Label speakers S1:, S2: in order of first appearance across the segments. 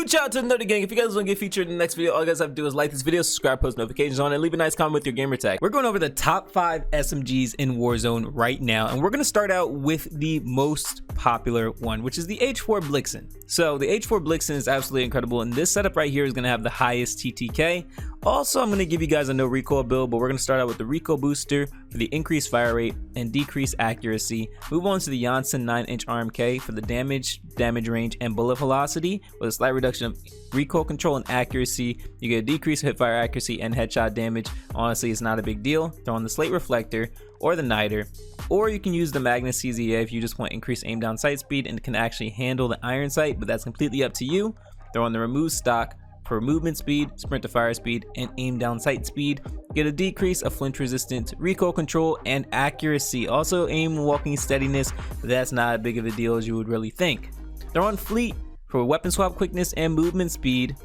S1: Huge shout out to the Nerdy Gang. If you guys want to get featured in the next video, all you guys have to do is like this video, subscribe, post notifications on, and leave a nice comment with your gamer tag. We're going over the top 5 SMGs in Warzone right now, and we're going to start out with the most popular one, which is the H4 Blixen. So the H4 Blixen is absolutely incredible, and this setup right here is going to have the highest TTK. Also, I'm going to give you guys a no recoil build, but we're going to start out with the recoil booster for the increased fire rate and decreased accuracy. Move on to the Janssen 9-inch RMK for the damage range, and bullet velocity with a slight reduction of recoil control and accuracy. You get a decrease of hipfire accuracy and headshot damage. Honestly, it's not a big deal. Throw on the slate reflector or the niter, or you can use the Magnus CZA if you just want increased aim down sight speed and can actually handle the iron sight, but that's completely up to you. Throw on the remove stock for movement speed, sprint to fire speed, and aim down sight speed. Get a decrease of flinch resistance, recoil control, and accuracy. Also aim walking steadiness, but that's not as big of a deal as you would really think. Throw on fleet for weapon swap quickness and movement speed,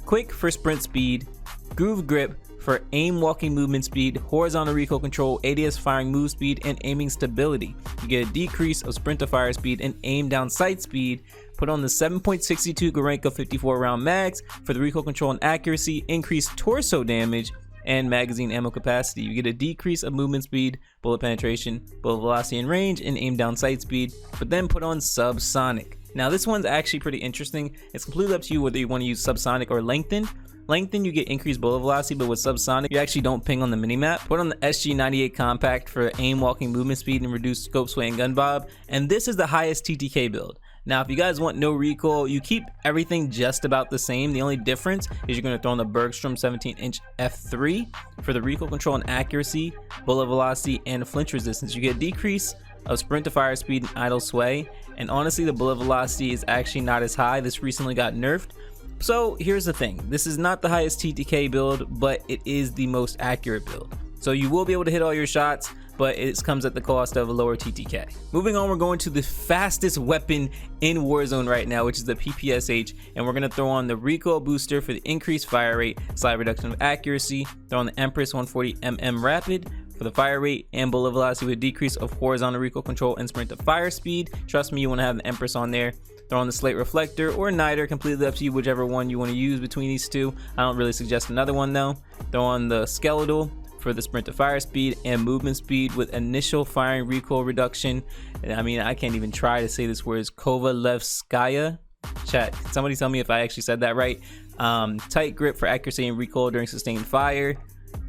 S1: quick for sprint speed, groove grip for aim walking movement speed, horizontal recoil control, ADS firing move speed, and aiming stability. You get a decrease of sprint to fire speed and aim down sight speed. Put on the 7.62 Gorenko 54 round mags for the recoil control and accuracy, increased torso damage, and magazine ammo capacity. You get a decrease of movement speed, bullet penetration, bullet velocity and range, and aim down sight speed, but then put on subsonic. Now this one's actually pretty interesting. It's completely up to you whether you want to use subsonic or lengthened. Lengthen, you get increased bullet velocity, but with subsonic, you actually don't ping on the minimap. Put on the SG98 compact for aim walking movement speed and reduced scope sway and gun bob, and this is the highest TTK build. Now, if you guys want no recoil, you keep everything just about the same. The only difference is you're going to throw in the Bergstrom 17-inch F3 for the recoil control and accuracy, bullet velocity, and flinch resistance. You get a decrease of sprint to fire speed and idle sway, and honestly, the bullet velocity is actually not as high. This recently got nerfed. So here's the thing, this is not the highest TTK build, but it is the most accurate build. So you will be able to hit all your shots, but it comes at the cost of a lower TTK. Moving on, we're going to the fastest weapon in Warzone right now, which is the PPSH, and we're going to throw on the recoil booster for the increased fire rate, slight reduction of accuracy. Throw on the Empress 140mm rapid for the fire rate and bullet velocity with a decrease of horizontal recoil control and sprint to fire speed. Trust me, you want to have the Empress on there. Throw on the slate reflector or niter, completely up to you, whichever one you want to use between these two. I don't really suggest another one though. Throw on the skeletal for the sprint to fire speed and movement speed with initial firing recoil reduction. And I mean, I can't even try to say this word. Kovalevskaya. Chat, can somebody tell me if I actually said that right? Tight grip for accuracy and recoil during sustained fire.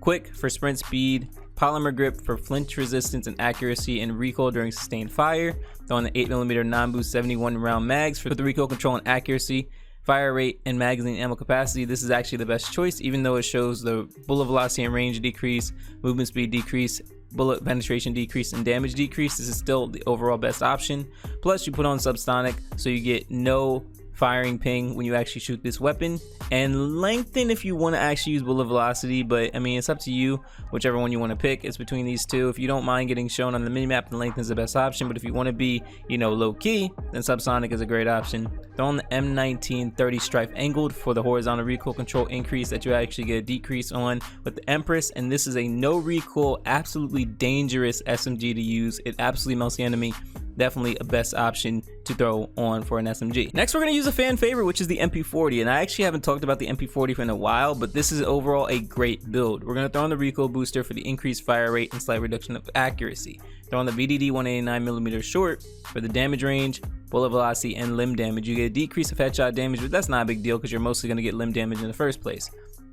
S1: Quick for sprint speed. Polymer grip for flinch resistance and accuracy and recoil during sustained fire. Throw on the 8mm non-boost 71 round mags for the recoil control and accuracy, fire rate, and magazine ammo capacity. This is actually the best choice, even though it shows the bullet velocity and range decrease, movement speed decrease, bullet penetration decrease, and damage decrease. This is still the overall best option. Plus you put on subsonic, so you get no firing ping when you actually shoot this weapon, and lengthen if you want to actually use bullet velocity, but I mean, it's up to you, whichever one you want to pick. It's between these two. If you don't mind getting shown on the minimap, then lengthen is the best option, but if you want to be, you know, low key, then subsonic is a great option. Throw on the M19 30 stripe angled for the horizontal recoil control increase that you actually get a decrease on with the Empress, and this is a no recoil, absolutely dangerous SMG to use. It absolutely melts the enemy. Definitely a best option to throw on for an SMG. Next, we're going to use a fan favorite, which is the MP40, and I actually haven't talked about the MP40 for in a while, but this is overall a great build. We're going to throw on the recoil booster for the increased fire rate and slight reduction of accuracy. Throw on the VDD 189mm short for the damage range, bullet velocity, and limb damage. You get a decrease of headshot damage, but that's not a big deal because you're mostly going to get limb damage in the first place.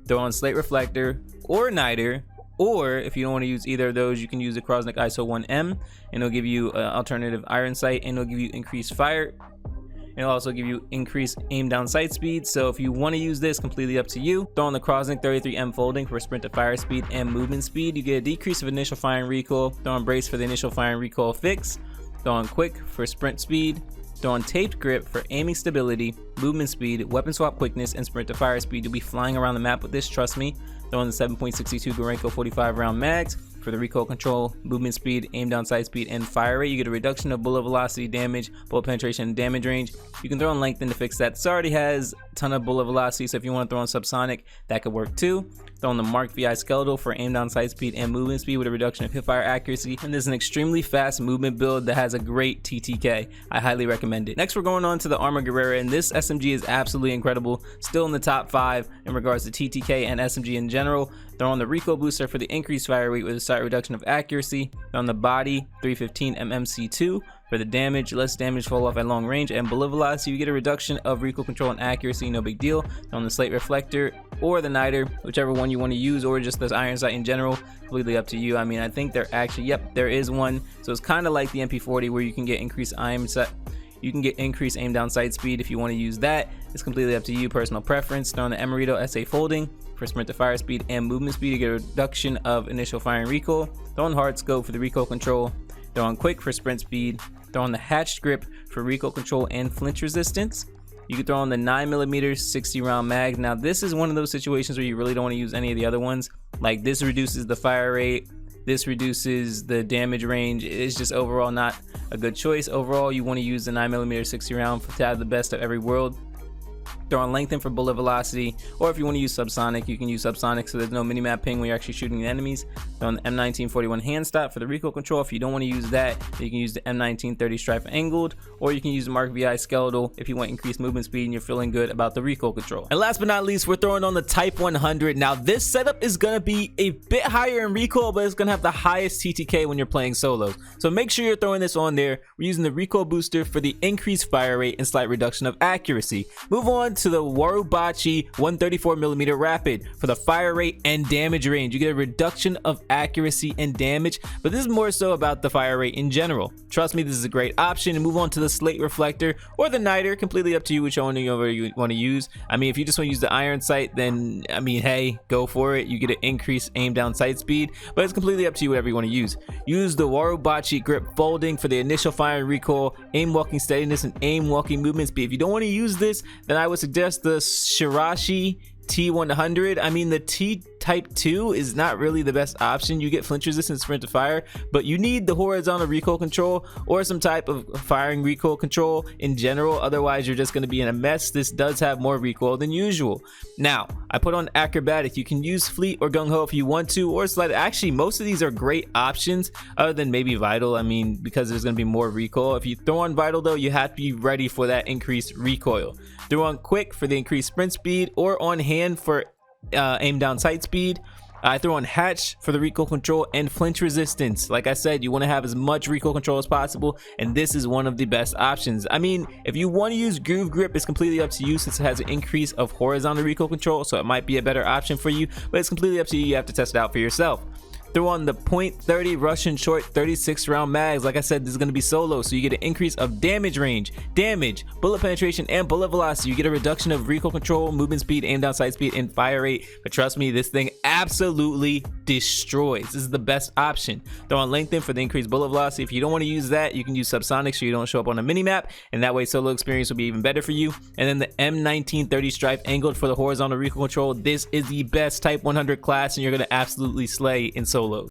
S1: Throw on slate reflector or niter, or if you don't want to use either of those, you can use the Krosnick ISO 1M, and it'll give you alternative iron sight, and it'll give you increased fire. It'll also give you increased aim down sight speed. So if you want to use this, completely up to you. Throw on the Krosnick 33M folding for sprint to fire speed and movement speed. You get a decrease of initial firing recoil. Throw on brace for the initial firing recoil fix. Throw on quick for sprint speed. Throw on taped grip for aiming stability, movement speed, weapon swap quickness, and sprint to fire speed. You'll be flying around the map with this, trust me. Throw on the 7.62 Gorenko 45 round mags for the recoil control, movement speed, aim down sight speed, and fire rate. You get a reduction of bullet velocity, damage, bullet penetration, and damage range. You can throw on lengthen to fix that. This already has a ton of bullet velocity, so if you want to throw on subsonic, that could work too. Throw on the Mark VI skeletal for aim down sight speed and movement speed with a reduction of hipfire accuracy. And this is an extremely fast movement build that has a great TTK. I highly recommend it. Next, we're going on to the Armor Guerrera, and this SMG is absolutely incredible. Still in the top 5 in regards to TTK and SMG in general. Throw on the recoil booster for the increased fire rate with a slight reduction of accuracy. Throw on the body 315 MMC2 for the damage, less damage fall off at long range, and bullet velocity. You get a reduction of recoil control and accuracy, no big deal. Throw on the slate reflector or the niter, whichever one you want to use, or just this iron sight in general, completely up to you. I mean, I think there actually, yep, there is one. So it's kind of like the MP40 where you can get increased aim down sight speed if you want to use that. It's completely up to you, personal preference. Throw on the Emerito SA folding for sprint to fire speed and movement speed to get a reduction of initial firing recoil. Throw on hard scope for the recoil control. Throw on quick for sprint speed. Throw on the hatched grip for recoil control and flinch resistance. You can throw on the 9mm 60 round mag. Now this is one of those situations where you really don't want to use any of the other ones. Like, this reduces the fire rate, this reduces the damage range. It's just overall not a good choice. Overall, you want to use the 9mm 60 round to have the best of every world. Throw on lengthen for bullet velocity, or if you want to use subsonic, you can use subsonic so there's no minimap ping when you're actually shooting the enemies. Throw on the M1941 hand stop for the recoil control. If you don't want to use that, you can use the M1930 stripe angled, or you can use the Mark VI skeletal if you want increased movement speed and you're feeling good about the recoil control. And last but not least, we're throwing on the Type 100. Now this setup is going to be a bit higher in recoil, but it's going to have the highest TTK when you're playing solos. So make sure you're throwing this on there. We're using the recoil booster for the increased fire rate and slight reduction of accuracy. Move on to the Warubachi 134mm rapid for the fire rate and damage range. You get a reduction of accuracy and damage, but this is more so about the fire rate in general. Trust me, this is a great option. And move on to the slate reflector or the niter, completely up to you which one you want to use. I mean, if you just want to use the iron sight, then I mean, hey, go for it. You get an increased aim down sight speed, but it's completely up to you whatever you want to use. Use the Warubachi grip folding for the initial firing recoil, aim walking steadiness, and aim walking movement speed. If you don't want to use this, then I would suggest the Shirashi T100. I mean, the T-Type 2 is not really the best option. You get flinch resistance, sprint to fire, but you need the horizontal recoil control or some type of firing recoil control in general. Otherwise, you're just going to be in a mess. This does have more recoil than usual. Now, I put on acrobatic. You can use fleet or gung-ho if you want to, or slide. Actually, most of these are great options other than maybe vital. I mean, because there's going to be more recoil. If you throw on vital though, you have to be ready for that increased recoil. Throw on quick for the increased sprint speed, or on hand for aim down sight speed. I throw on hatch for the recoil control and flinch resistance. Like I said, you want to have as much recoil control as possible, and this is one of the best options. I mean, if you want to use groove grip, it's completely up to you since it has an increase of horizontal recoil control, so it might be a better option for you, but it's completely up to you. You have to test it out for yourself. Throw on the .30 Russian short 36 round mags. Like I said, this is going to be solo, so you get an increase of damage range, damage, bullet penetration, and bullet velocity. You get a reduction of recoil control, movement speed, aim down sight speed, and fire rate. But trust me, this thing absolutely destroys. This is the best option. Throw on lengthen for the increased bullet velocity. If you don't want to use that, you can use subsonic so you don't show up on a minimap, and that way solo experience will be even better for you. And then the M1930 stripe angled for the horizontal recoil control. This is the best Type 100 class, and you're going to absolutely slay in solo.